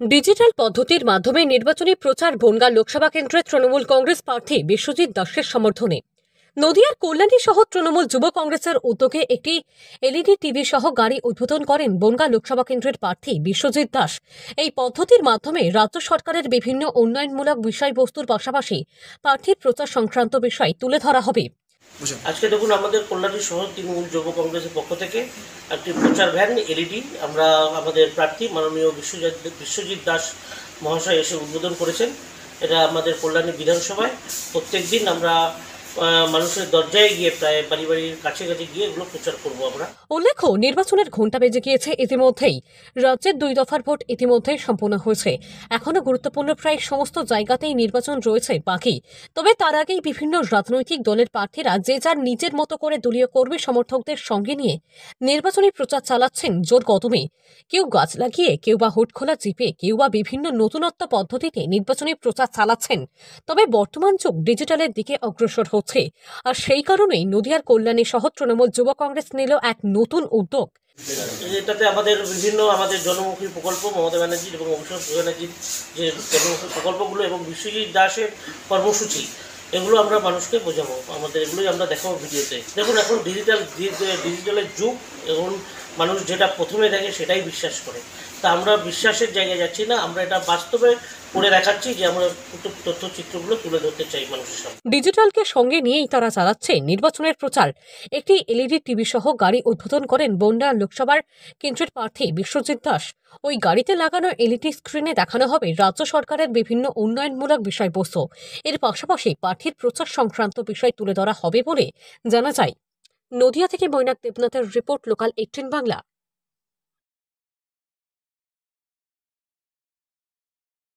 Digital পদ্ধতির মাধ্যমে নির্বাচনী প্রচার বনগাঁ লোকসভা কেন্দ্রের তৃণমূল কংগ্রেস প্রার্থী বিশ্বজিৎ দাসের সমর্থনে নদিয়ার কল্যাণী সহ তৃণমূল যুব কংগ্রেসের উদ্যোগে একটি এলইডি টিভি সহ গাড়ি উদ্বোধন করেন বনগাঁ লোকসভা কেন্দ্রের প্রার্থী বিশ্বজিৎ দাস। এই পদ্ধতির মাধ্যমে রাজ্য সরকারের বিভিন্ন উন্নয়নমূলক বিষয়বস্তুর পাশাপাশি প্রার্থীর প্রচার সংক্রান্ত বিষয় তুলে ধরা হবে। আজকে দেখুন আমাদের কল্যাণী শহর তৃণমূল যুব কংগ্রেসের পক্ষ থেকে একটি প্রচার ভ্যান এলইডি আমরা আমাদের প্রার্থী মাননীয় বিশ্বজিৎ দাস মহাশয় এসে উদ্বোধন করেছেন। এটা আমাদের কল্যাণী বিধানসভায় প্রত্যেক দিন আমরা মানুষের দরজায় গিয়ে প্রায় বাড়ি বাড়ির কাছে কাছে গিয়ে এগুলো প্রচার করব আমরা। উল্লেখ্য, নির্বাচনের ঘণ্টা বেজে গিয়েছে ইতিমধ্যেই। রাজ্যের 2 দফার ভোট ইতিমধ্যেই সম্পন্ন হয়েছে। এখনো গুরুত্বপূর্ণ প্রায় সমস্ত জায়গাতেই নির্বাচন রয়েছে বাকি। তবে তার আগেই বিভিন্ন রাজনৈতিক দলের প্রার্থীরা যে যার নিজের মতো করে দলীয় কর্মী সমর্থকদের সঙ্গে নিয়ে নির্বাচনী প্রচার চালাচ্ছেন জোর কদমে। কেউ গাছ লাগিয়ে, কেউ বা হুটখোলা জিপে, কেউ বা বিভিন্ন নতুনত্ব পদ্ধতিতে নির্বাচনী প্রচার চালাচ্ছেন। তবে বর্তমান যুগ ডিজিটালের দিকে অগ্রসর হচ্ছে, আর সেই কারণেই নদিয়ার কল্যাণী সহ তৃণমূল যুব কংগ্রেস নিল এক নতুন উদ্যোগ। এটাতে আমাদের বিভিন্ন জনমুখী প্রকল্প মমতা ব্যানার্জির এবং অভিষেক ব্যানার্জির যে জনমুখী প্রকল্পগুলো এবং বিশ্বজিৎ দাসের কর্মসূচি এগুলো আমরা মানুষকে বোঝাবো, আমাদের এগুলোই আমরা দেখাবো ভিডিওতে। দেখুন এখন ডিজিটালের যুগ, এখন মানুষ যেটা প্রথমে দেখে সেটাই বিশ্বাস করে। তা আমরা বিশ্বাসের জায়গায় যাচ্ছি না, আমরা এটা বাস্তবে করে দেখাচ্ছি যে আমরা তথ্যচিত্রগুলো তুলে ধরতে চাই মানুষের সামনে। ডিজিটালকে সঙ্গে নিয়েই তারা চালাচ্ছে নির্বাচনের প্রচার। একটি এলইডি টিভি সহ গাড়ি উদ্বোধন করেন বনগাঁ লোকসভার কেন্দ্রের প্রার্থী বিশ্বজিৎ দাস। ওই গাড়িতে লাগানো এলইডি স্ক্রিনে দেখানো হবে রাজ্য সরকারের বিভিন্ন উন্নয়নমূলক বিষয়বস্তু। এর পাশাপাশি প্রার্থীর প্রচার সংক্রান্ত বিষয় তুলে ধরা হবে বলে জানা যায়। নদিয়া থেকে মৈনাক দেবনাথের রিপোর্ট, লোকাল 18 বাংলা।